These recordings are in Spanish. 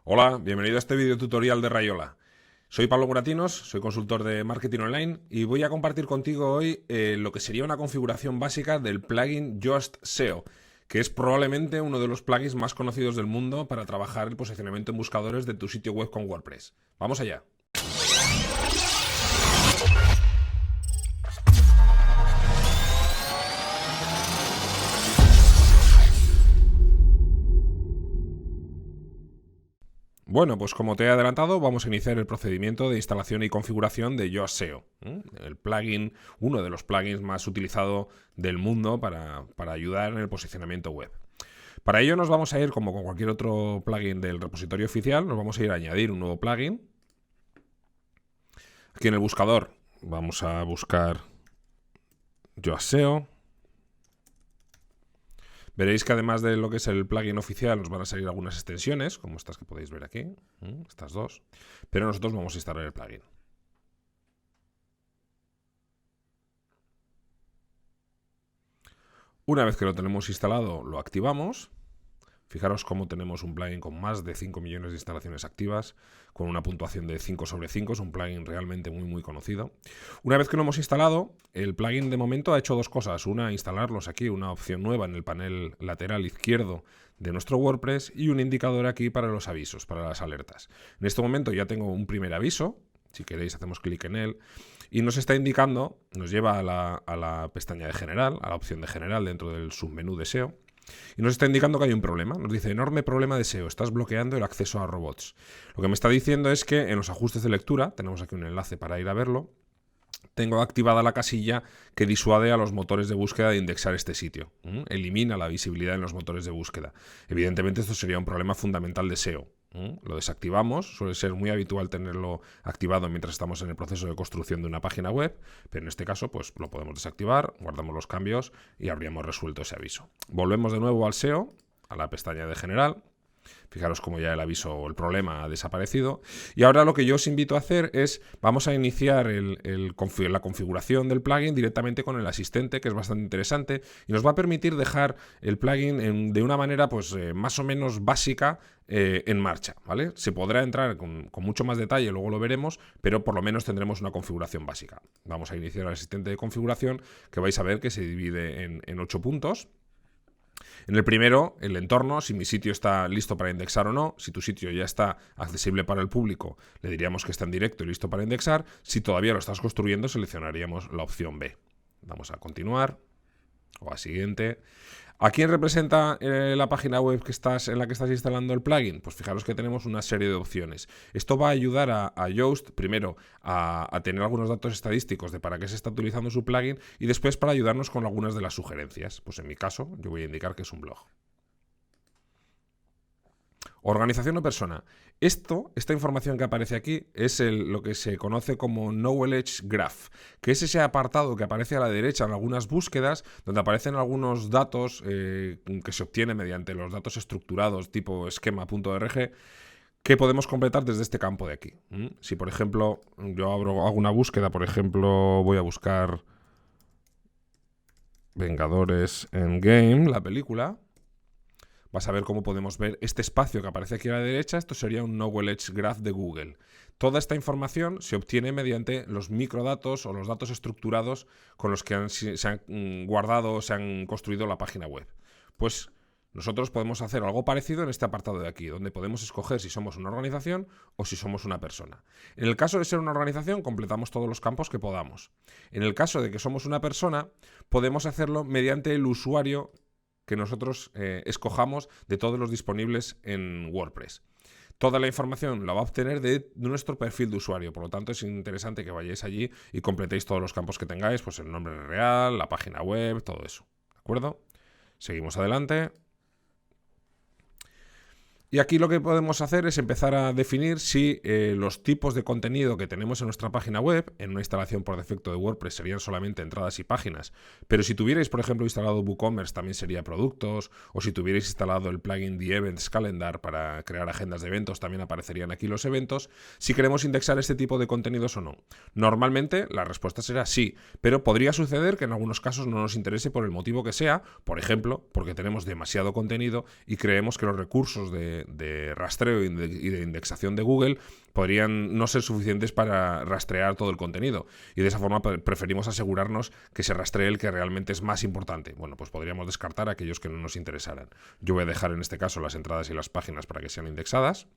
Hola, bienvenido a este video tutorial de Rayola. Soy Pablo Muratinos, soy consultor de marketing online y voy a compartir contigo hoy lo que sería una configuración básica del plugin Yoast SEO, que es probablemente uno de los plugins más conocidos del mundo para trabajar el posicionamiento en buscadores de tu sitio web con WordPress. Vamos allá. Bueno, pues como te he adelantado, vamos a iniciar el procedimiento de instalación y configuración de Yoast SEO, el plugin, uno de los plugins más utilizados del mundo para ayudar en el posicionamiento web. Para ello nos vamos a ir, como con cualquier otro plugin del repositorio oficial, nos vamos a ir a añadir un nuevo plugin. Aquí en el buscador vamos a buscar Yoast SEO. Veréis que además de lo que es el plugin oficial nos van a salir algunas extensiones, como estas que podéis ver aquí, estas dos, pero nosotros vamos a instalar el plugin. Una vez que lo tenemos instalado, lo activamos. Fijaros cómo tenemos un plugin con más de 5 millones de instalaciones activas, con una puntuación de 5 sobre 5, es un plugin realmente muy conocido. Una vez que lo hemos instalado, el plugin de momento ha hecho dos cosas. Una, instalarlos aquí, una opción nueva en el panel lateral izquierdo de nuestro WordPress y un indicador aquí para los avisos, para las alertas. En este momento ya tengo un primer aviso, si queréis hacemos clic en él, y nos está indicando, nos lleva a la pestaña de general, a la opción de general dentro del submenú de SEO, y nos está indicando que hay un problema. Nos dice, enorme problema de SEO, estás bloqueando el acceso a robots. Lo que me está diciendo es que en los ajustes de lectura, tenemos aquí un enlace para ir a verlo, tengo activada la casilla que disuade a los motores de búsqueda de indexar este sitio. Elimina la visibilidad en los motores de búsqueda. Evidentemente esto sería un problema fundamental de SEO. Lo desactivamos, suele ser muy habitual tenerlo activado mientras estamos en el proceso de construcción de una página web, pero en este caso pues lo podemos desactivar, guardamos los cambios y habríamos resuelto ese aviso. Volvemos de nuevo al SEO, a la pestaña de general. Fijaros cómo ya el aviso o el problema ha desaparecido. Y ahora lo que yo os invito a hacer es, vamos a iniciar la configuración del plugin directamente con el asistente, que es bastante interesante, y nos va a permitir dejar el plugin de una manera pues más o menos básica en marcha, ¿vale? Se podrá entrar con mucho más detalle, luego lo veremos, pero por lo menos tendremos una configuración básica. Vamos a iniciar el asistente de configuración, que vais a ver que se divide en 8 puntos. En el primero, el entorno, si mi sitio está listo para indexar o no. Si tu sitio ya está accesible para el público, le diríamos que está en directo y listo para indexar. Si todavía lo estás construyendo, seleccionaríamos la opción B. Vamos a continuar o a siguiente. ¿A quién representa la página web en la que estás instalando el plugin? Pues fijaros que tenemos una serie de opciones. Esto va a ayudar a Yoast, primero, a tener algunos datos estadísticos de para qué se está utilizando su plugin y después para ayudarnos con algunas de las sugerencias. Pues en mi caso, yo voy a indicar que es un blog. Organización o persona. Esta información que aparece aquí es lo que se conoce como Knowledge Graph, que es ese apartado que aparece a la derecha en algunas búsquedas, donde aparecen algunos datos que se obtienen mediante los datos estructurados tipo esquema.org, que podemos completar desde este campo de aquí. Si, por ejemplo, yo hago una búsqueda, por ejemplo, voy a buscar Vengadores Endgame, la película. Vas a ver cómo podemos ver este espacio que aparece aquí a la derecha. Esto sería un Knowledge Graph de Google. Toda esta información se obtiene mediante los microdatos o los datos estructurados con los que se han guardado o se han construido la página web. Pues nosotros podemos hacer algo parecido en este apartado de aquí, donde podemos escoger si somos una organización o si somos una persona. En el caso de ser una organización, completamos todos los campos que podamos. En el caso de que somos una persona, podemos hacerlo mediante el usuario que nosotros escojamos de todos los disponibles en WordPress. Toda la información la va a obtener de nuestro perfil de usuario, por lo tanto es interesante que vayáis allí y completéis todos los campos que tengáis, pues el nombre real, la página web, todo eso. ¿De acuerdo? Seguimos adelante. Y aquí lo que podemos hacer es empezar a definir si los tipos de contenido que tenemos en nuestra página web, en una instalación por defecto de WordPress serían solamente entradas y páginas, pero si tuvierais, por ejemplo, instalado WooCommerce también sería productos, o si tuvierais instalado el plugin The Events Calendar para crear agendas de eventos, también aparecerían aquí los eventos, si queremos indexar este tipo de contenidos o no. Normalmente la respuesta será sí, pero podría suceder que en algunos casos no nos interese por el motivo que sea, por ejemplo, porque tenemos demasiado contenido y creemos que los recursos de de rastreo y de indexación de Google podrían no ser suficientes para rastrear todo el contenido. Y de esa forma preferimos asegurarnos que se rastree el que realmente es más importante. Bueno, pues podríamos descartar aquellos que no nos interesaran. Yo voy a dejar en este caso las entradas y las páginas para que sean indexadas.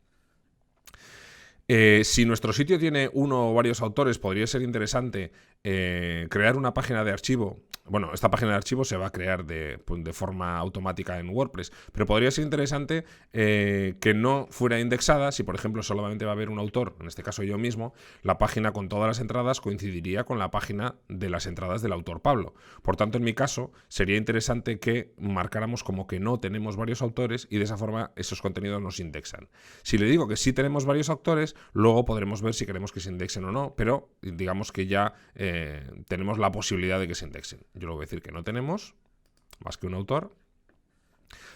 Si nuestro sitio tiene uno o varios autores, podría ser interesante crear una página de archivo. Bueno, esta página de archivo se va a crear de forma automática en WordPress, pero podría ser interesante que no fuera indexada. Si, por ejemplo, solamente va a haber un autor, en este caso yo mismo, la página con todas las entradas coincidiría con la página de las entradas del autor Pablo. Por tanto, en mi caso, sería interesante que marcáramos como que no tenemos varios autores y de esa forma esos contenidos nos indexan. Si le digo que sí tenemos varios autores, luego podremos ver si queremos que se indexen o no, pero digamos que ya tenemos la posibilidad de que se indexen. Yo le voy a decir que no tenemos más que un autor.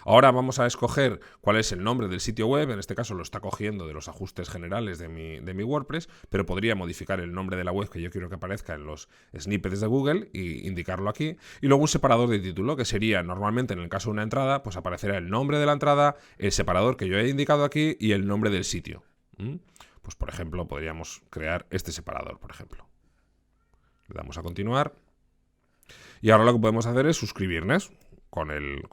Ahora vamos a escoger cuál es el nombre del sitio web. En este caso lo está cogiendo de los ajustes generales de mi WordPress, pero podría modificar el nombre de la web que yo quiero que aparezca en los snippets de Google y indicarlo aquí. Y luego un separador de título, que sería normalmente en el caso de una entrada, pues aparecerá el nombre de la entrada, el separador que yo he indicado aquí y el nombre del sitio. Pues por ejemplo podríamos crear este separador, por ejemplo. Le damos a continuar. Y ahora lo que podemos hacer es suscribirnos con el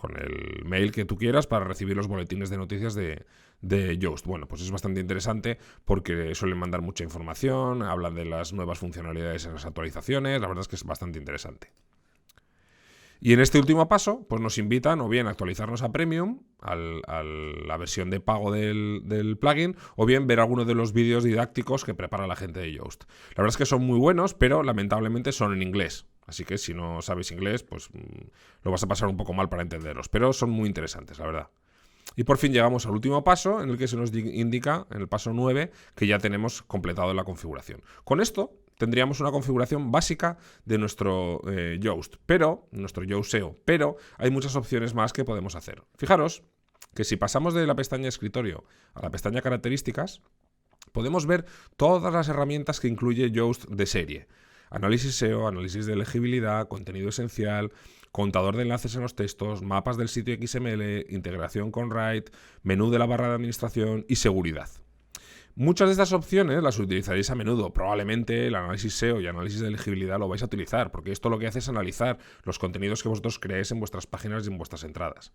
mail que tú quieras para recibir los boletines de noticias de Yoast. Bueno, pues es bastante interesante porque suelen mandar mucha información, hablan de las nuevas funcionalidades en las actualizaciones. La verdad es que es bastante interesante. Y en este último paso, pues nos invitan o bien a actualizarnos a Premium, a la versión de pago del plugin, o bien ver algunos de los vídeos didácticos que prepara la gente de Yoast. La verdad es que son muy buenos, pero lamentablemente son en inglés. Así que si no sabes inglés, pues lo vas a pasar un poco mal para entenderlos. Pero son muy interesantes, la verdad. Y por fin llegamos al último paso, en el que se nos indica, en el paso 9, que ya tenemos completado la configuración. Con esto tendríamos una configuración básica de nuestro Yoast, nuestro Yoast SEO, pero hay muchas opciones más que podemos hacer. Fijaros que si pasamos de la pestaña escritorio a la pestaña características, podemos ver todas las herramientas que incluye Yoast de serie. Análisis SEO, análisis de legibilidad, contenido esencial, contador de enlaces en los textos, mapas del sitio XML, integración con Write, menú de la barra de administración y seguridad. Muchas de estas opciones las utilizaréis a menudo. Probablemente el análisis SEO y análisis de legibilidad lo vais a utilizar, porque esto lo que hace es analizar los contenidos que vosotros creáis en vuestras páginas y en vuestras entradas.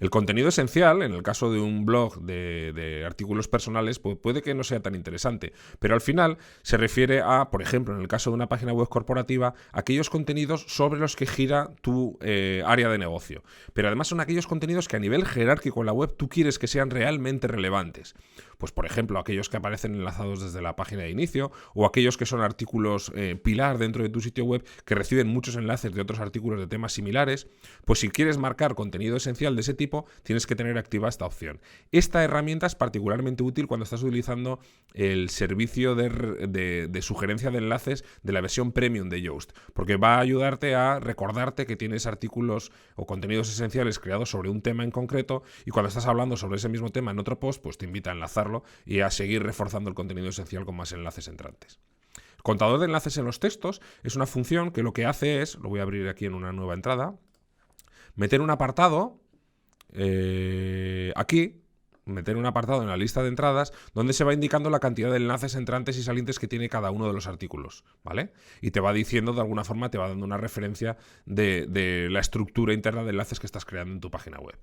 El contenido esencial, en el caso de un blog de artículos personales, puede que no sea tan interesante, pero al final se refiere a, por ejemplo, en el caso de una página web corporativa, aquellos contenidos sobre los que gira tu área de negocio. Pero además son aquellos contenidos que a nivel jerárquico en la web tú quieres que sean realmente relevantes. Pues por ejemplo, aquellos que aparecen enlazados desde la página de inicio o aquellos que son artículos pilar dentro de tu sitio web que reciben muchos enlaces de otros artículos de temas similares. Pues si quieres marcar contenido esencial de ese tipo, tienes que tener activa esta opción. Esta herramienta es particularmente útil cuando estás utilizando el servicio de sugerencia de enlaces de la versión premium de Yoast, porque va a ayudarte a recordarte que tienes artículos o contenidos esenciales creados sobre un tema en concreto y cuando estás hablando sobre ese mismo tema en otro post, pues te invita a enlazarlo y a seguir reforzando el contenido esencial con más enlaces entrantes. El contador de enlaces en los textos es una función que lo que hace es, lo voy a abrir aquí en una nueva entrada, meter un apartado aquí, meter un apartado en la lista de entradas donde se va indicando la cantidad de enlaces entrantes y salientes que tiene cada uno de los artículos, ¿vale? Y te va diciendo, de alguna forma, te va dando una referencia de la estructura interna de enlaces que estás creando en tu página web.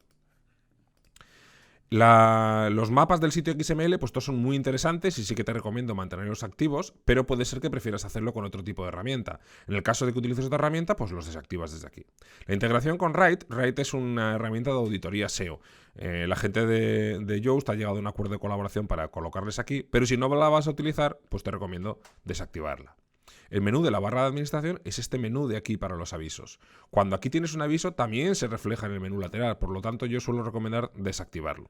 Los mapas del sitio XML, pues todos son muy interesantes y sí que te recomiendo mantenerlos activos, pero puede ser que prefieras hacerlo con otro tipo de herramienta. En el caso de que utilices otra herramienta, pues los desactivas desde aquí. La integración con Write es una herramienta de auditoría SEO. La gente de Yoast ha llegado a un acuerdo de colaboración para colocarles aquí, pero si no la vas a utilizar, pues te recomiendo desactivarla. El menú de la barra de administración es este menú de aquí para los avisos. Cuando aquí tienes un aviso, también se refleja en el menú lateral, por lo tanto yo suelo recomendar desactivarlo.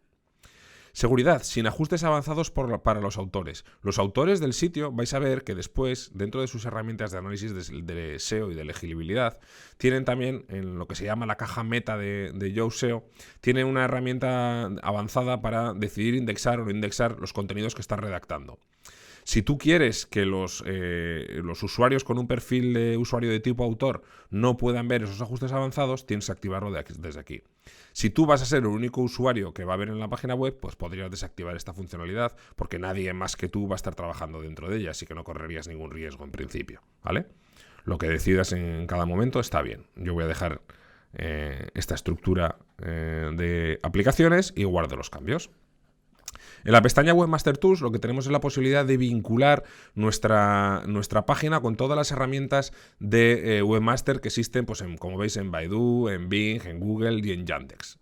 Seguridad, sin ajustes avanzados para los autores. Los autores del sitio vais a ver que después, dentro de sus herramientas de análisis de SEO y de legibilidad, tienen también, en lo que se llama la caja meta de Yoast SEO, tienen una herramienta avanzada para decidir indexar o no indexar los contenidos que están redactando. Si tú quieres que los usuarios con un perfil de usuario de tipo autor no puedan ver esos ajustes avanzados, tienes que activarlo desde aquí. Si tú vas a ser el único usuario que va a ver en la página web, pues podrías desactivar esta funcionalidad porque nadie más que tú va a estar trabajando dentro de ella, así que no correrías ningún riesgo en principio, ¿vale? Lo que decidas en cada momento está bien. Yo voy a dejar esta estructura de aplicaciones y guardo los cambios. En la pestaña Webmaster Tools lo que tenemos es la posibilidad de vincular nuestra página con todas las herramientas de Webmaster que existen, pues como veis, en Baidu, en Bing, en Google y en Yandex.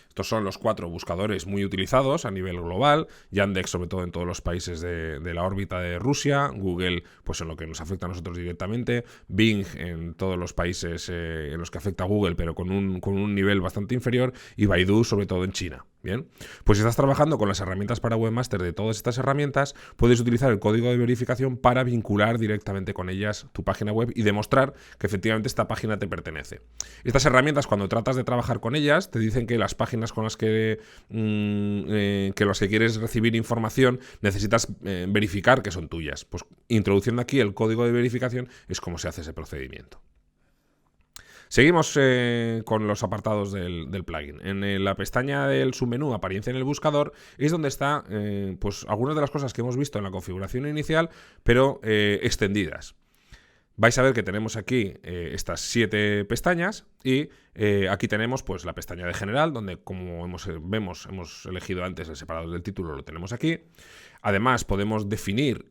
Estos son los 4 buscadores muy utilizados a nivel global. Yandex, sobre todo en todos los países de la órbita de Rusia. Google, pues en lo que nos afecta a nosotros directamente. Bing en todos los países en los que afecta a Google, pero con un nivel bastante inferior. Y Baidu, sobre todo en China. Bien, pues si estás trabajando con las herramientas para Webmaster de todas estas herramientas, puedes utilizar el código de verificación para vincular directamente con ellas tu página web y demostrar que efectivamente esta página te pertenece. Estas herramientas, cuando tratas de trabajar con ellas, te dicen que las páginas con las que quieres recibir información necesitas verificar que son tuyas. Pues introduciendo aquí el código de verificación es como se hace ese procedimiento. Seguimos con los apartados del plugin. En la pestaña del submenú apariencia en el buscador es donde está pues algunas de las cosas que hemos visto en la configuración inicial, pero extendidas. Vais a ver que tenemos aquí estas 7 pestañas y aquí tenemos pues la pestaña de general, donde como hemos elegido antes el separador del título, lo tenemos aquí. Además podemos definir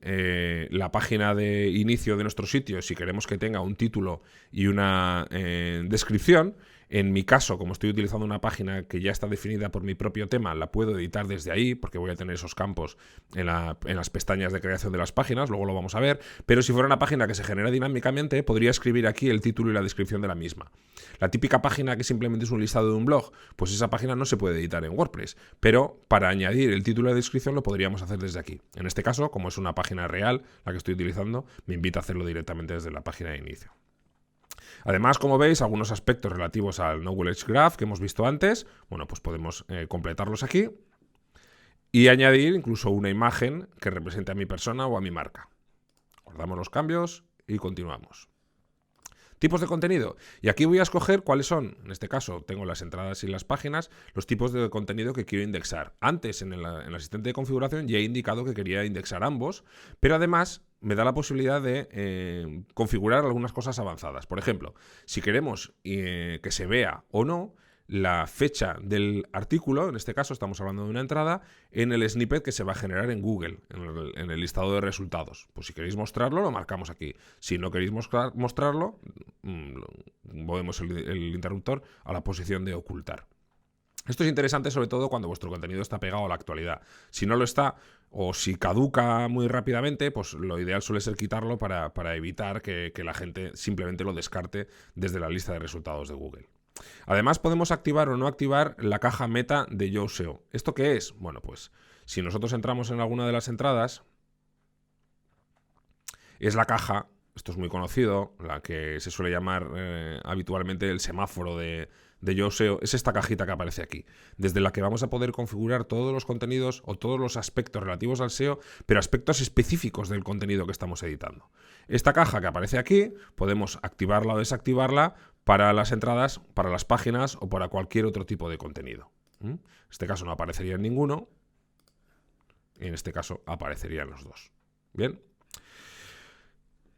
la página de inicio de nuestro sitio si queremos que tenga un título y una descripción. En mi caso, como estoy utilizando una página que ya está definida por mi propio tema, la puedo editar desde ahí porque voy a tener esos campos en las pestañas de creación de las páginas, luego lo vamos a ver. Pero si fuera una página que se genera dinámicamente, podría escribir aquí el título y la descripción de la misma. La típica página que simplemente es un listado de un blog, pues esa página no se puede editar en WordPress, pero para añadir el título y la descripción lo podríamos hacer desde aquí. En este caso, como es una página real la que estoy utilizando, me invita a hacerlo directamente desde la página de inicio. Además, como veis, algunos aspectos relativos al Knowledge Graph que hemos visto antes, bueno, pues podemos completarlos aquí y añadir incluso una imagen que represente a mi persona o a mi marca. Guardamos los cambios y continuamos. Tipos de contenido. Y aquí voy a escoger cuáles son, en este caso tengo las entradas y las páginas, los tipos de contenido que quiero indexar. Antes en el asistente de configuración ya he indicado que quería indexar ambos, pero además me da la posibilidad de configurar algunas cosas avanzadas. Por ejemplo, si queremos que se vea o no la fecha del artículo, en este caso estamos hablando de una entrada, en el snippet que se va a generar en Google, en el listado de resultados. Pues si queréis mostrarlo, lo marcamos aquí. Si no queréis mostrarlo, movemos el interruptor a la posición de ocultar. Esto es interesante sobre todo cuando vuestro contenido está pegado a la actualidad. Si no lo está o si caduca muy rápidamente, pues lo ideal suele ser quitarlo para evitar que la gente simplemente lo descarte desde la lista de resultados de Google. Además podemos activar o no activar la caja meta de Yoast SEO. ¿Esto qué es? Bueno, pues si nosotros entramos en alguna de las entradas, es la caja, esto es muy conocido, la que se suele llamar habitualmente el semáforo de Yoast SEO, es esta cajita que aparece aquí, desde la que vamos a poder configurar todos los contenidos o todos los aspectos relativos al SEO, pero aspectos específicos del contenido que estamos editando. Esta caja que aparece aquí, podemos activarla o desactivarla para las entradas, para las páginas o para cualquier otro tipo de contenido. En este caso no aparecería en ninguno, y en este caso aparecerían los dos. Bien.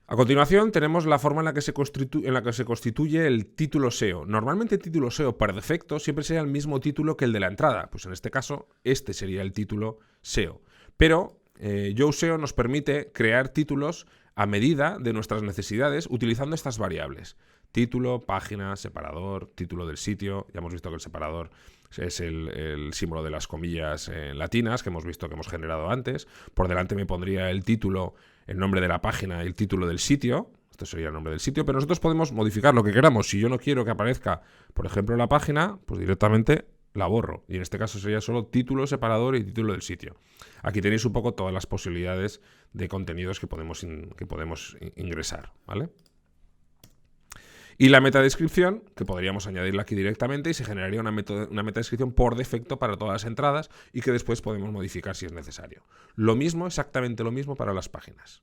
A continuación tenemos la forma en la que se constituye el título SEO. Normalmente el título SEO por defecto siempre sería el mismo título que el de la entrada. Pues en este caso este sería el título SEO. Pero Yoast SEO nos permite crear títulos a medida de nuestras necesidades utilizando estas variables. Título, página, separador, título del sitio. Ya hemos visto que el separador es el símbolo de las comillas latinas que hemos visto que hemos generado antes. Por delante me pondría el título, el nombre de la página y el título del sitio. Esto sería el nombre del sitio, pero nosotros podemos modificar lo que queramos. Si yo no quiero que aparezca, por ejemplo, la página, pues directamente la borro. Y en este caso sería solo título, separador y título del sitio. Aquí tenéis un poco todas las posibilidades de contenidos que podemos ingresar, ¿vale? Y la metadescripción, que podríamos añadirla aquí directamente y se generaría una metadescripción por defecto para todas las entradas y que después podemos modificar si es necesario. Lo mismo, exactamente lo mismo para las páginas.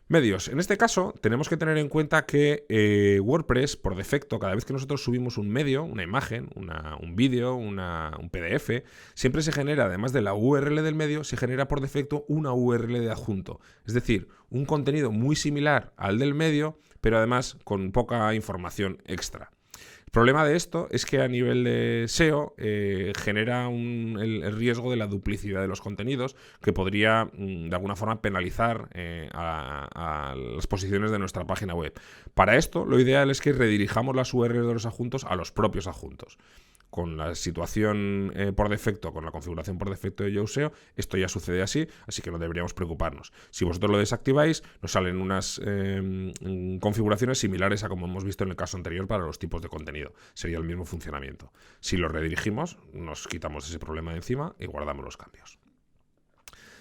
Medios. En este caso, tenemos que tener en cuenta que WordPress, por defecto, cada vez que nosotros subimos un medio, una imagen, un vídeo, un PDF, siempre se genera, además de la URL del medio, se genera por defecto una URL de adjunto. Es decir, un contenido muy similar al del medio, pero además con poca información extra. El problema de esto es que a nivel de SEO genera el riesgo de la duplicidad de los contenidos que podría de alguna forma penalizar a las posiciones de nuestra página web. Para esto lo ideal es que redirijamos las URLs de los adjuntos a los propios adjuntos. Con la situación por defecto, con la configuración por defecto de Yoast SEO, esto ya sucede así que no deberíamos preocuparnos. Si vosotros lo desactiváis, nos salen unas configuraciones similares a como hemos visto en el caso anterior para los tipos de contenido. Sería el mismo funcionamiento. Si lo redirigimos, nos quitamos ese problema de encima y guardamos los cambios.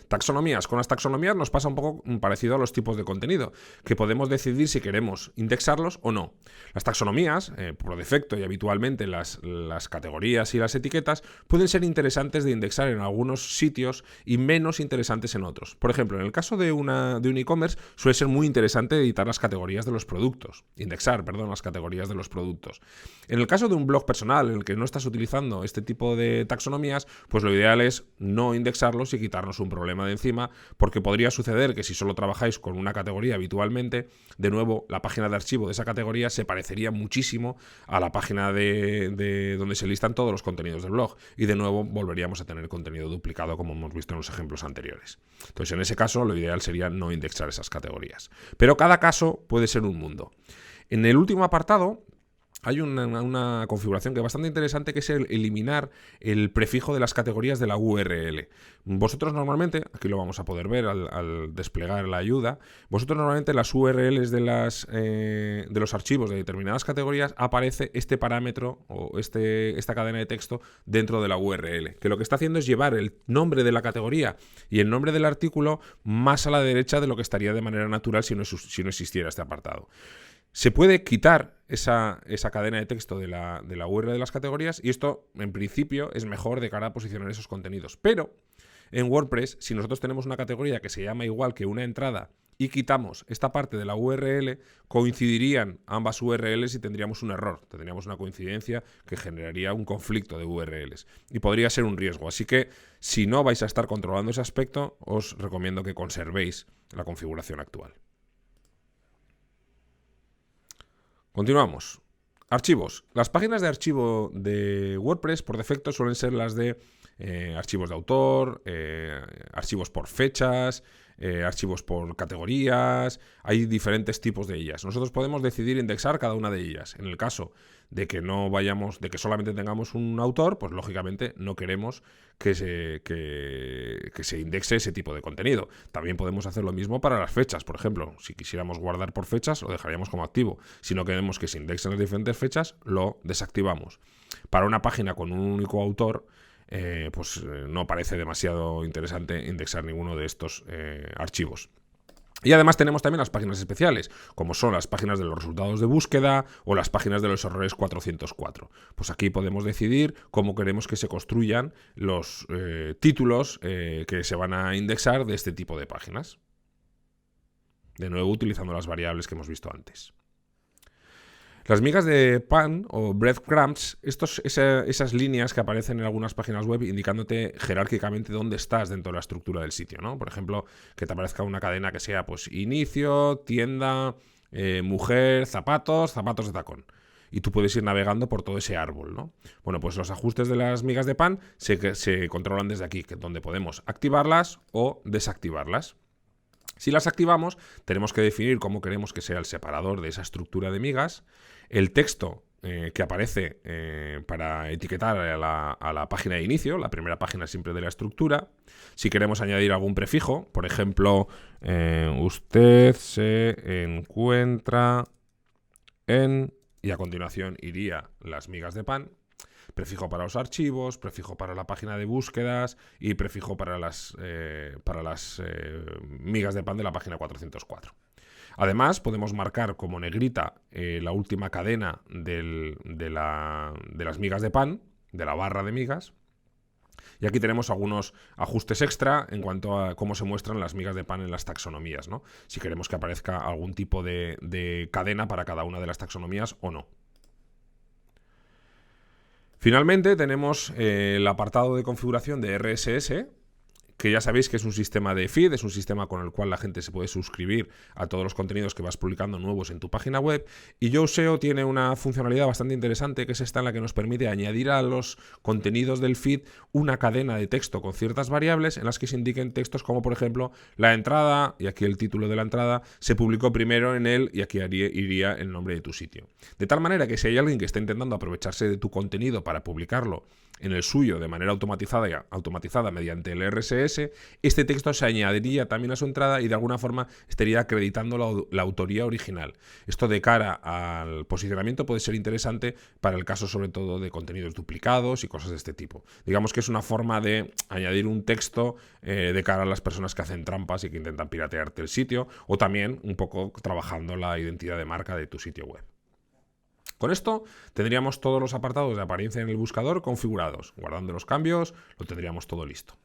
Taxonomías. Con las taxonomías nos pasa un poco parecido a los tipos de contenido, que podemos decidir si queremos indexarlos o no. Las taxonomías, por defecto y habitualmente las categorías y las etiquetas, pueden ser interesantes de indexar en algunos sitios y menos interesantes en otros. Por ejemplo, en el caso de un e-commerce suele ser muy interesante editar las categorías de los productos, indexar las categorías de los productos. En el caso de un blog personal en el que no estás utilizando este tipo de taxonomías, pues lo ideal es no indexarlos y quitarnos un problema de encima, porque podría suceder que si solo trabajáis con una categoría habitualmente, de nuevo la página de archivo de esa categoría se parecería muchísimo a la página de donde se listan todos los contenidos del blog y de nuevo volveríamos a tener contenido duplicado como hemos visto en los ejemplos anteriores. Entonces en ese caso lo ideal sería no indexar esas categorías. Pero cada caso puede ser un mundo. En el último apartado hay una configuración que es bastante interesante, que es el eliminar el prefijo de las categorías de la URL. Vosotros normalmente, aquí lo vamos a poder ver al desplegar la ayuda, vosotros normalmente las URLs de los archivos de determinadas categorías aparece este parámetro o esta cadena de texto dentro de la URL, que lo que está haciendo es llevar el nombre de la categoría y el nombre del artículo más a la derecha de lo que estaría de manera natural si no existiera este apartado. Se puede quitar esa cadena de texto de la URL de las categorías y esto, en principio, es mejor de cara a posicionar esos contenidos. Pero en WordPress, si nosotros tenemos una categoría que se llama igual que una entrada y quitamos esta parte de la URL, coincidirían ambas URLs y tendríamos un error. Tendríamos una coincidencia que generaría un conflicto de URLs y podría ser un riesgo. Así que, si no vais a estar controlando ese aspecto, os recomiendo que conservéis la configuración actual. Continuamos. Archivos. Las páginas de archivo de WordPress por defecto suelen ser las de archivos de autor, archivos por fechas, archivos por categorías. Hay diferentes tipos de ellas. Nosotros podemos decidir indexar cada una de ellas. En el caso de que de que solamente tengamos un autor, pues lógicamente no queremos que se indexe ese tipo de contenido. También podemos hacer lo mismo para las fechas. Por ejemplo, si quisiéramos guardar por fechas, lo dejaríamos como activo. Si no queremos que se indexen las diferentes fechas, lo desactivamos. Para una página con un único autor, no parece demasiado interesante indexar ninguno de estos archivos. Y además tenemos también las páginas especiales, como son las páginas de los resultados de búsqueda o las páginas de los errores 404. Pues aquí podemos decidir cómo queremos que se construyan los títulos que se van a indexar de este tipo de páginas. De nuevo, utilizando las variables que hemos visto antes. Las migas de pan o breadcrumbs, esas líneas que aparecen en algunas páginas web indicándote jerárquicamente dónde estás dentro de la estructura del sitio, ¿no? Por ejemplo, que te aparezca una cadena que sea pues inicio, tienda, mujer, zapatos de tacón. Y tú puedes ir navegando por todo ese árbol, ¿no? Bueno, pues los ajustes de las migas de pan se controlan desde aquí, donde podemos activarlas o desactivarlas. Si las activamos, tenemos que definir cómo queremos que sea el separador de esa estructura de migas, el texto que aparece para etiquetar a la página de inicio, la primera página siempre de la estructura. Si queremos añadir algún prefijo, por ejemplo, usted se encuentra en... y a continuación iría las migas de pan. Prefijo para los archivos, prefijo para la página de búsquedas y prefijo para las migas de pan de la página 404. Además, podemos marcar como negrita la última cadena de las migas de pan, de la barra de migas. Y aquí tenemos algunos ajustes extra en cuanto a cómo se muestran las migas de pan en las taxonomías, ¿no? Si queremos que aparezca algún tipo de cadena para cada una de las taxonomías o no. Finalmente tenemos el apartado de configuración de RSS, que ya sabéis que es un sistema de feed, es un sistema con el cual la gente se puede suscribir a todos los contenidos que vas publicando nuevos en tu página web. Y Yoast SEO tiene una funcionalidad bastante interesante, que es esta en la que nos permite añadir a los contenidos del feed una cadena de texto con ciertas variables en las que se indiquen textos como, por ejemplo, la entrada, y aquí el título de la entrada, se publicó primero en él, y aquí iría el nombre de tu sitio. De tal manera que si hay alguien que esté intentando aprovecharse de tu contenido para publicarlo en el suyo de manera automatizada mediante el RSS, este texto se añadiría también a su entrada y de alguna forma estaría acreditando la autoría original. Esto de cara al posicionamiento puede ser interesante para el caso sobre todo de contenidos duplicados y cosas de este tipo. Digamos que es una forma de añadir un texto de cara a las personas que hacen trampas y que intentan piratearte el sitio, o también un poco trabajando la identidad de marca de tu sitio web. Con esto tendríamos todos los apartados de apariencia en el buscador configurados. Guardando los cambios, lo tendríamos todo listo.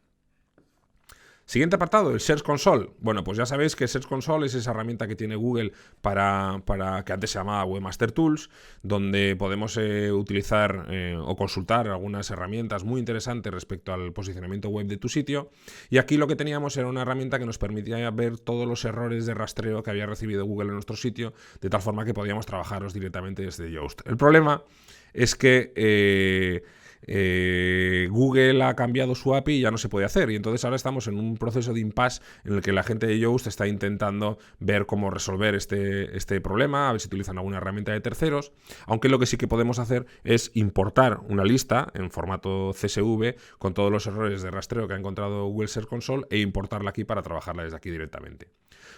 Siguiente apartado, el Search Console. Bueno, pues ya sabéis que Search Console es esa herramienta que tiene Google para que antes se llamaba Webmaster Tools, donde podemos utilizar o consultar algunas herramientas muy interesantes respecto al posicionamiento web de tu sitio. Y aquí lo que teníamos era una herramienta que nos permitía ver todos los errores de rastreo que había recibido Google en nuestro sitio, de tal forma que podíamos trabajarlos directamente desde Yoast. El problema es que Google ha cambiado su API y ya no se puede hacer, y entonces ahora estamos en un proceso de impasse en el que la gente de Yoast está intentando ver cómo resolver este problema, a ver si utilizan alguna herramienta de terceros, aunque lo que sí que podemos hacer es importar una lista en formato CSV con todos los errores de rastreo que ha encontrado Google Search Console e importarla aquí para trabajarla desde aquí directamente.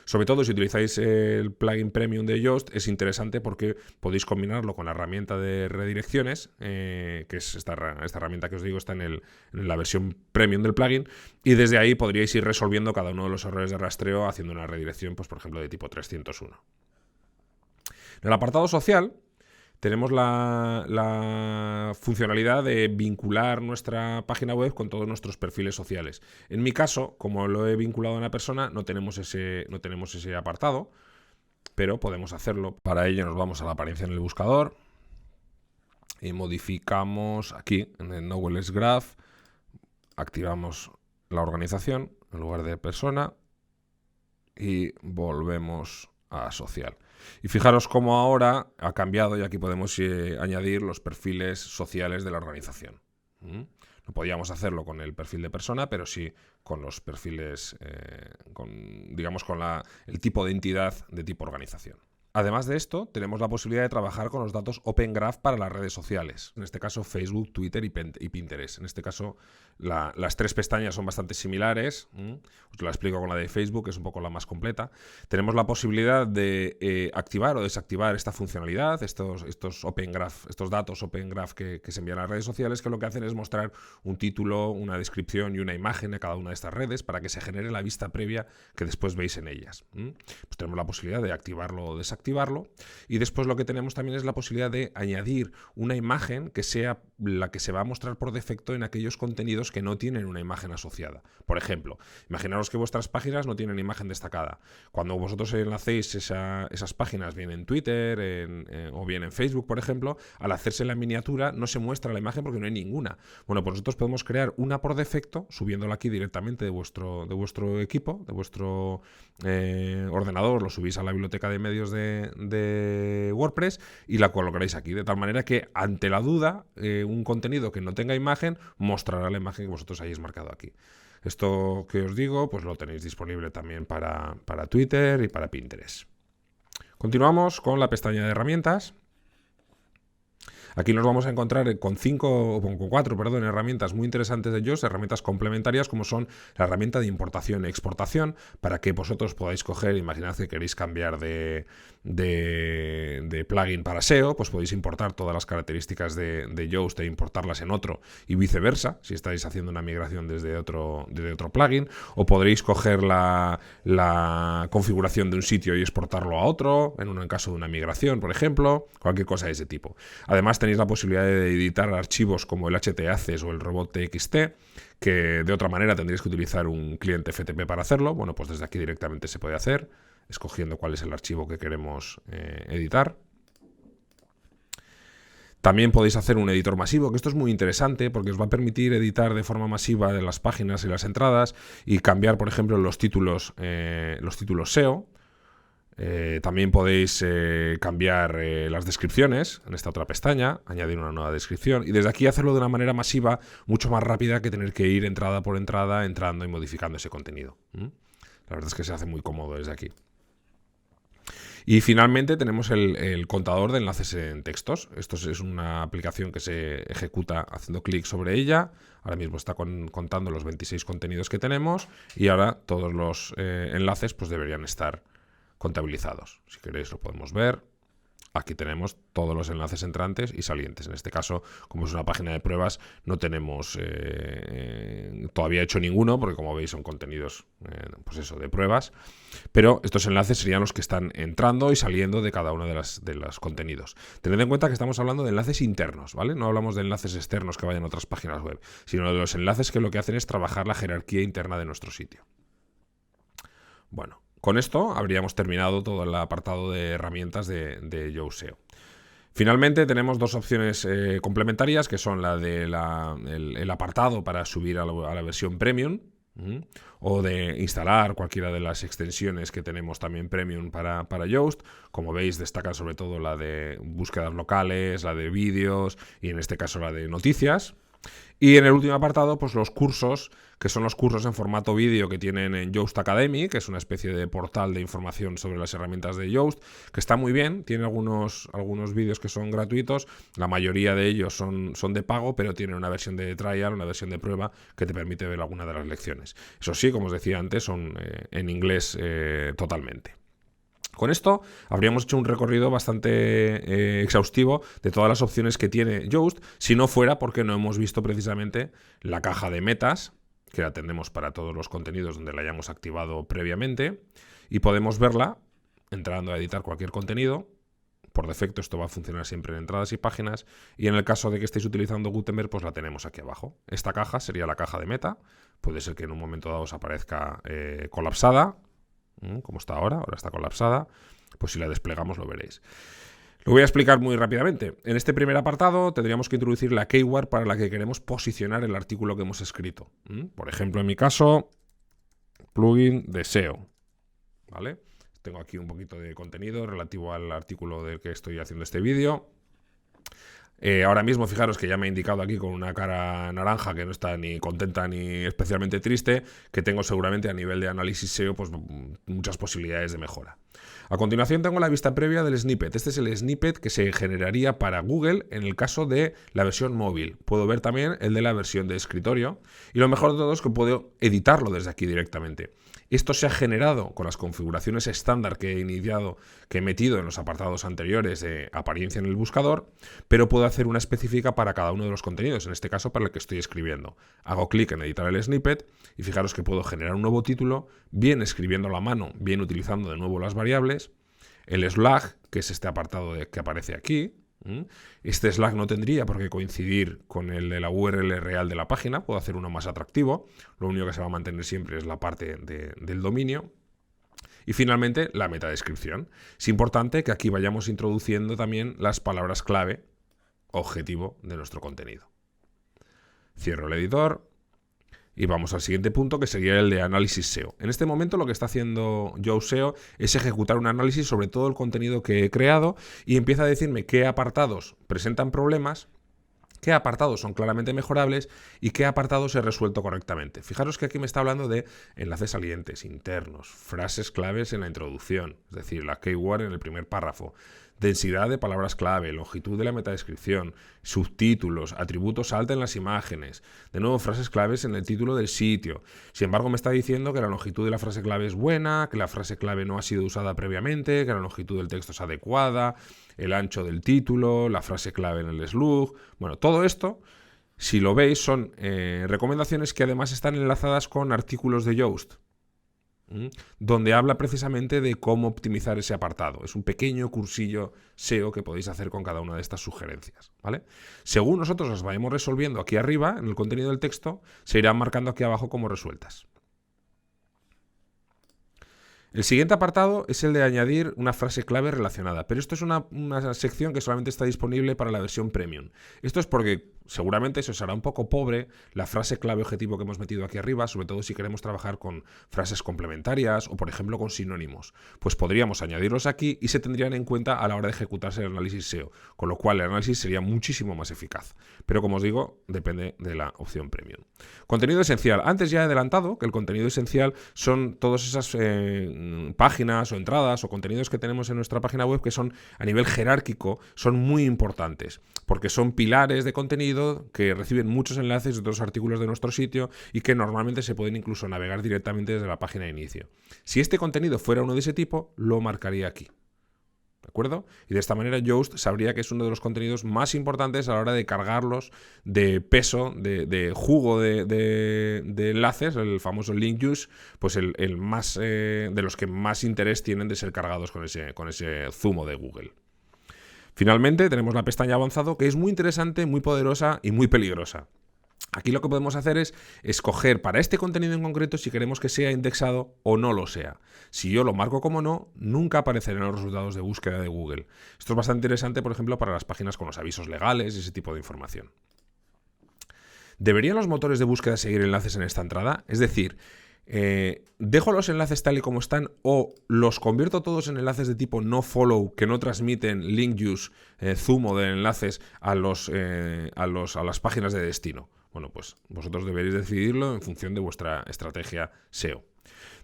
Sobre todo si utilizáis el plugin premium de Yoast, es interesante porque podéis combinarlo con la herramienta de redirecciones, que es esta herramienta que os digo, está en la versión premium del plugin, y desde ahí podríais ir resolviendo cada uno de los errores de rastreo haciendo una redirección, pues por ejemplo, de tipo 301. En el apartado social tenemos la funcionalidad de vincular nuestra página web con todos nuestros perfiles sociales. En mi caso, como lo he vinculado a una persona, no tenemos ese apartado, pero podemos hacerlo. Para ello nos vamos a la apariencia en el buscador y modificamos aquí en el Knowledge Graph, activamos la organización en lugar de persona y volvemos a social. Y fijaros cómo ahora ha cambiado y aquí podemos añadir los perfiles sociales de la organización. No podíamos hacerlo con el perfil de persona, pero sí con los perfiles, con el tipo de entidad de tipo organización. Además de esto, tenemos la posibilidad de trabajar con los datos Open Graph para las redes sociales. En este caso, Facebook, Twitter y Pinterest. En este caso, las tres pestañas son bastante similares. Os la explico con la de Facebook, que es un poco la más completa. Tenemos la posibilidad de activar o desactivar esta funcionalidad, estos Open Graph, estos datos Open Graph que se envían a las redes sociales, que lo que hacen es mostrar un título, una descripción y una imagen de cada una de estas redes para que se genere la vista previa que después veis en ellas. Pues tenemos la posibilidad de activarlo o desactivarlo. Y después lo que tenemos también es la posibilidad de añadir una imagen que sea la que se va a mostrar por defecto en aquellos contenidos que no tienen una imagen asociada. Por ejemplo, imaginaros que vuestras páginas no tienen imagen destacada. Cuando vosotros enlacéis esas páginas bien en Twitter o bien en Facebook, por ejemplo, al hacerse la miniatura no se muestra la imagen porque no hay ninguna. Bueno, pues nosotros podemos crear una por defecto, subiéndola aquí directamente de vuestro equipo, de vuestro ordenador, lo subís a la biblioteca de medios de WordPress y la colocaréis aquí, de tal manera que ante la duda un contenido que no tenga imagen mostrará la imagen que vosotros hayáis marcado aquí. Esto que os digo pues lo tenéis disponible también para Twitter y para Pinterest. Continuamos con la pestaña de herramientas. Aquí nos vamos a encontrar con 4 herramientas muy interesantes de Yoast, herramientas complementarias como son la herramienta de importación e exportación, para que vosotros podáis coger, imaginad que queréis cambiar de plugin para SEO, pues podéis importar todas las características de Yoast e importarlas en otro y viceversa, si estáis haciendo una migración desde otro plugin, o podréis coger la configuración de un sitio y exportarlo a otro, en un caso de una migración, por ejemplo, cualquier cosa de ese tipo. Además tenéis la posibilidad de editar archivos como el htaccess o el robot.txt, que de otra manera tendréis que utilizar un cliente FTP para hacerlo. Bueno, pues desde aquí directamente se puede hacer, escogiendo cuál es el archivo que queremos editar. También podéis hacer un editor masivo, que esto es muy interesante porque os va a permitir editar de forma masiva de las páginas y las entradas y cambiar, por ejemplo, los títulos SEO. También podéis cambiar las descripciones en esta otra pestaña, añadir una nueva descripción y desde aquí hacerlo de una manera masiva, mucho más rápida que tener que ir entrada por entrada, entrando y modificando ese contenido. La verdad es que se hace muy cómodo desde aquí. Y finalmente tenemos el contador de enlaces en textos. Esto es una aplicación que se ejecuta haciendo clic sobre ella. Ahora mismo está contando los 26 contenidos que tenemos y ahora todos los enlaces pues deberían estar contabilizados. Si queréis lo podemos ver. Aquí tenemos todos los enlaces entrantes y salientes. En este caso, como es una página de pruebas, no tenemos todavía hecho ninguno, porque como veis son contenidos pues eso, de pruebas. Pero estos enlaces serían los que están entrando y saliendo de cada uno de los contenidos. Tened en cuenta que estamos hablando de enlaces internos, ¿vale? No hablamos de enlaces externos que vayan a otras páginas web, sino de los enlaces que lo que hacen es trabajar la jerarquía interna de nuestro sitio. Bueno. Con esto habríamos terminado todo el apartado de herramientas de Yoast SEO. Finalmente tenemos dos opciones complementarias, que son la del apartado para subir a la versión Premium, o de instalar cualquiera de las extensiones que tenemos también Premium para Yoast. Como veis, destaca sobre todo la de búsquedas locales, la de vídeos y en este caso la de noticias. Y en el último apartado, pues los cursos, que son los cursos en formato vídeo que tienen en Yoast Academy, que es una especie de portal de información sobre las herramientas de Yoast, que está muy bien, tiene algunos vídeos que son gratuitos, la mayoría de ellos son de pago, pero tienen una versión de trial, una versión de prueba, que te permite ver alguna de las lecciones. Eso sí, como os decía antes, son en inglés totalmente. Con esto habríamos hecho un recorrido bastante exhaustivo de todas las opciones que tiene Yoast, si no fuera porque no hemos visto precisamente la caja de metas, que la tenemos para todos los contenidos donde la hayamos activado previamente, y podemos verla entrando a editar cualquier contenido. Por defecto esto va a funcionar siempre en entradas y páginas, y en el caso de que estéis utilizando Gutenberg, pues la tenemos aquí abajo. Esta caja sería la caja de meta, puede ser que en un momento dado os aparezca colapsada, como está ahora está colapsada, pues si la desplegamos lo veréis. Lo voy a explicar muy rápidamente. En este primer apartado tendríamos que introducir la keyword para la que queremos posicionar el artículo que hemos escrito. Por ejemplo, en mi caso, plugin de SEO. ¿Vale? Tengo aquí un poquito de contenido relativo al artículo del que estoy haciendo este vídeo. Ahora mismo, fijaros que ya me ha indicado aquí con una cara naranja que no está ni contenta ni especialmente triste, que tengo seguramente a nivel de análisis SEO pues muchas posibilidades de mejora. A continuación tengo la vista previa del snippet. Este es el snippet que se generaría para Google en el caso de la versión móvil. Puedo ver también el de la versión de escritorio y lo mejor de todo es que puedo editarlo desde aquí directamente. Esto se ha generado con las configuraciones estándar que he metido en los apartados anteriores de apariencia en el buscador, pero puedo hacer una específica para cada uno de los contenidos, en este caso para el que estoy escribiendo. Hago clic en editar el snippet y fijaros que puedo generar un nuevo título, bien escribiéndolo a mano, bien utilizando de nuevo las variables, el slug, que es este apartado que aparece aquí. Este slug no tendría por qué coincidir con el de la URL real de la página, puedo hacer uno más atractivo, lo único que se va a mantener siempre es la parte del dominio. Y finalmente la metadescripción. Es importante que aquí vayamos introduciendo también las palabras clave objetivo de nuestro contenido. Cierro el editor y vamos al siguiente punto, que sería el de análisis SEO. En este momento lo que está haciendo Yoast SEO es ejecutar un análisis sobre todo el contenido que he creado y empieza a decirme qué apartados presentan problemas, qué apartados son claramente mejorables y qué apartados he resuelto correctamente. Fijaros que aquí me está hablando de enlaces salientes, internos, frases claves en la introducción, es decir, la keyword en el primer párrafo. densidad de palabras clave, longitud de la metadescripción, subtítulos, atributos alta en las imágenes, de nuevo frases claves en el título del sitio. Sin embargo, me está diciendo que la longitud de la frase clave es buena, que la frase clave no ha sido usada previamente, que la longitud del texto es adecuada, el ancho del título, la frase clave en el slug. Bueno, todo esto, si lo veis, son recomendaciones que además están enlazadas con artículos de Yoast, donde habla precisamente de cómo optimizar ese apartado. Es un pequeño cursillo SEO que podéis hacer con cada una de estas sugerencias, ¿vale? Según nosotros las vayamos resolviendo aquí arriba, en el contenido del texto, se irán marcando aquí abajo como resueltas. El siguiente apartado es el de añadir una frase clave relacionada, pero esto es una sección que solamente está disponible para la versión premium. Esto es porque seguramente se os hará un poco pobre la frase clave objetivo que hemos metido aquí arriba, sobre todo si queremos trabajar con frases complementarias o, por ejemplo, con sinónimos. Pues podríamos añadirlos aquí y se tendrían en cuenta a la hora de ejecutarse el análisis SEO, con lo cual el análisis sería muchísimo más eficaz. Pero, como os digo, depende de la opción premium. Contenido esencial. Antes ya he adelantado que el contenido esencial son todas esas páginas o entradas o contenidos que tenemos en nuestra página web que son a nivel jerárquico, son muy importantes, porque son pilares de contenido que reciben muchos enlaces de otros artículos de nuestro sitio y que normalmente se pueden incluso navegar directamente desde la página de inicio. Si este contenido fuera uno de ese tipo, lo marcaría aquí. ¿De acuerdo? Y de esta manera Yoast sabría que es uno de los contenidos más importantes a la hora de cargarlos de peso, de jugo de enlaces, el famoso link juice, pues el más de los que más interés tienen de ser cargados con ese zumo de Google. Finalmente tenemos la pestaña avanzado, que es muy interesante, muy poderosa y muy peligrosa. Aquí lo que podemos hacer es escoger para este contenido en concreto si queremos que sea indexado o no lo sea. Si yo lo marco como no, nunca aparecerán los resultados de búsqueda de Google. Esto es bastante interesante, por ejemplo, para las páginas con los avisos legales y ese tipo de información. ¿Deberían los motores de búsqueda seguir enlaces en esta entrada? Es decir, ¿dejo los enlaces tal y como están o los convierto todos en enlaces de tipo nofollow que no transmiten link juice, zumo de enlaces a las páginas de destino? Bueno, pues vosotros deberéis decidirlo en función de vuestra estrategia SEO.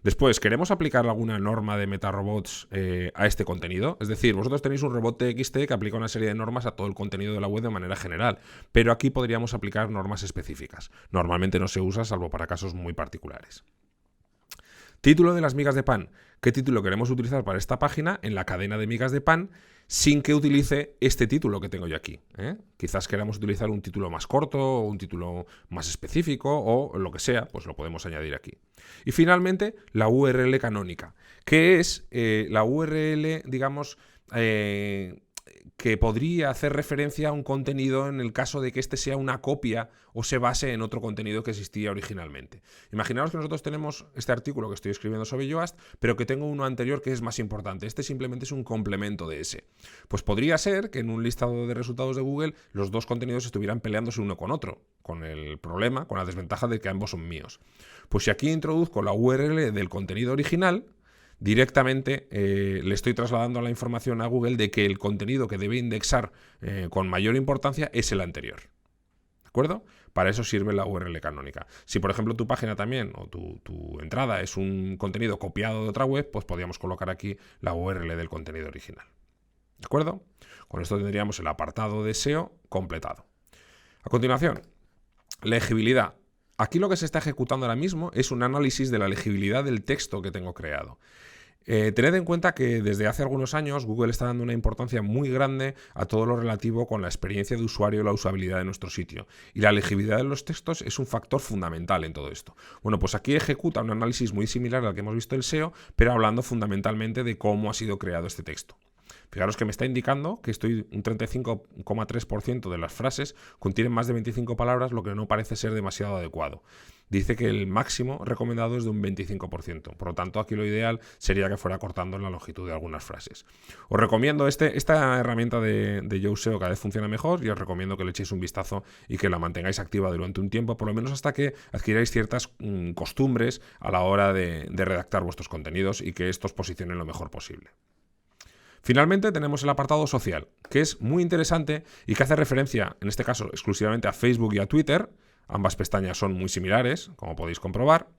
Después, ¿queremos aplicar alguna norma de MetaRobots a este contenido? Es decir, vosotros tenéis un robot TXT que aplica una serie de normas a todo el contenido de la web de manera general, pero aquí podríamos aplicar normas específicas. Normalmente no se usa salvo para casos muy particulares. Título de las migas de pan. ¿Qué título queremos utilizar para esta página en la cadena de migas de pan sin que utilice este título que tengo yo aquí? Quizás queramos utilizar un título más corto o un título más específico o lo que sea, pues lo podemos añadir aquí. Y finalmente, la URL canónica, que es la URL, digamos, que podría hacer referencia a un contenido en el caso de que este sea una copia o se base en otro contenido que existía originalmente. Imaginaos que nosotros tenemos este artículo que estoy escribiendo sobre Yoast, pero que tengo uno anterior que es más importante. Este simplemente es un complemento de ese. Pues podría ser que en un listado de resultados de Google los dos contenidos estuvieran peleándose uno con otro, con el problema, con la desventaja de que ambos son míos. Pues si aquí introduzco la URL del contenido original, directamente le estoy trasladando la información a Google de que el contenido que debe indexar con mayor importancia es el anterior. ¿De acuerdo? Para eso sirve la URL canónica. Si, por ejemplo, tu página también o tu entrada es un contenido copiado de otra web, pues podríamos colocar aquí la URL del contenido original. ¿De acuerdo? Con esto tendríamos el apartado de SEO completado. A continuación, legibilidad. Aquí lo que se está ejecutando ahora mismo es un análisis de la legibilidad del texto que tengo creado. Tened en cuenta que desde hace algunos años Google está dando una importancia muy grande a todo lo relativo con la experiencia de usuario y la usabilidad de nuestro sitio. Y la legibilidad de los textos es un factor fundamental en todo esto. Bueno, pues aquí ejecuta un análisis muy similar al que hemos visto en el SEO, pero hablando fundamentalmente de cómo ha sido creado este texto. Fijaros que me está indicando que un 35,3% de las frases contienen más de 25 palabras, lo que no parece ser demasiado adecuado. Dice que el máximo recomendado es de un 25%. Por lo tanto, aquí lo ideal sería que fuera cortando en la longitud de algunas frases. Os recomiendo esta herramienta de Yoast SEO, cada vez funciona mejor y os recomiendo que le echéis un vistazo y que la mantengáis activa durante un tiempo, por lo menos hasta que adquiráis ciertas costumbres a la hora de redactar vuestros contenidos y que estos posicionen lo mejor posible. Finalmente tenemos el apartado social, que es muy interesante y que hace referencia, en este caso, exclusivamente a Facebook y a Twitter. Ambas pestañas son muy similares, como podéis comprobar.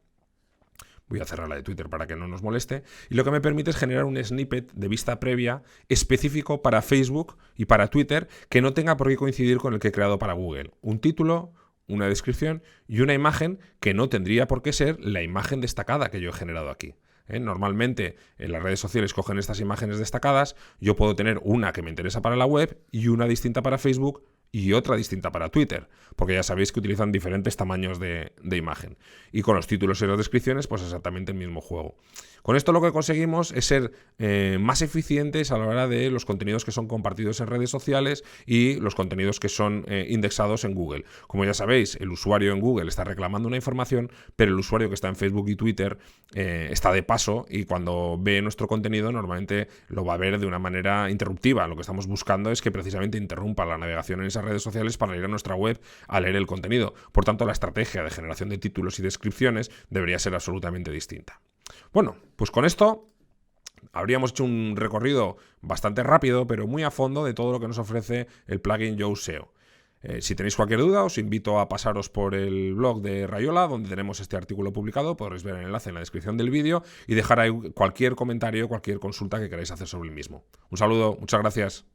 Voy a cerrar la de Twitter para que no nos moleste. Y lo que me permite es generar un snippet de vista previa específico para Facebook y para Twitter que no tenga por qué coincidir con el que he creado para Google. Un título, una descripción y una imagen que no tendría por qué ser la imagen destacada que yo he generado aquí. Normalmente en las redes sociales cogen estas imágenes destacadas, yo puedo tener una que me interesa para la web y una distinta para Facebook y otra distinta para Twitter, porque ya sabéis que utilizan diferentes tamaños de imagen. Y con los títulos y las descripciones, pues exactamente el mismo juego. Con esto lo que conseguimos es ser más eficientes a la hora de los contenidos que son compartidos en redes sociales y los contenidos que son indexados en Google. Como ya sabéis, el usuario en Google está reclamando una información, pero el usuario que está en Facebook y Twitter está de paso y cuando ve nuestro contenido normalmente lo va a ver de una manera interruptiva. Lo que estamos buscando es que precisamente interrumpa la navegación en esas redes sociales para ir a nuestra web a leer el contenido. Por tanto, la estrategia de generación de títulos y descripciones debería ser absolutamente distinta. Bueno, pues con esto habríamos hecho un recorrido bastante rápido, pero muy a fondo de todo lo que nos ofrece el plugin Yoast SEO. Si tenéis cualquier duda, os invito a pasaros por el blog de Rayola, donde tenemos este artículo publicado. Podréis ver el enlace en la descripción del vídeo y dejar ahí cualquier comentario, cualquier consulta que queráis hacer sobre el mismo. Un saludo, muchas gracias.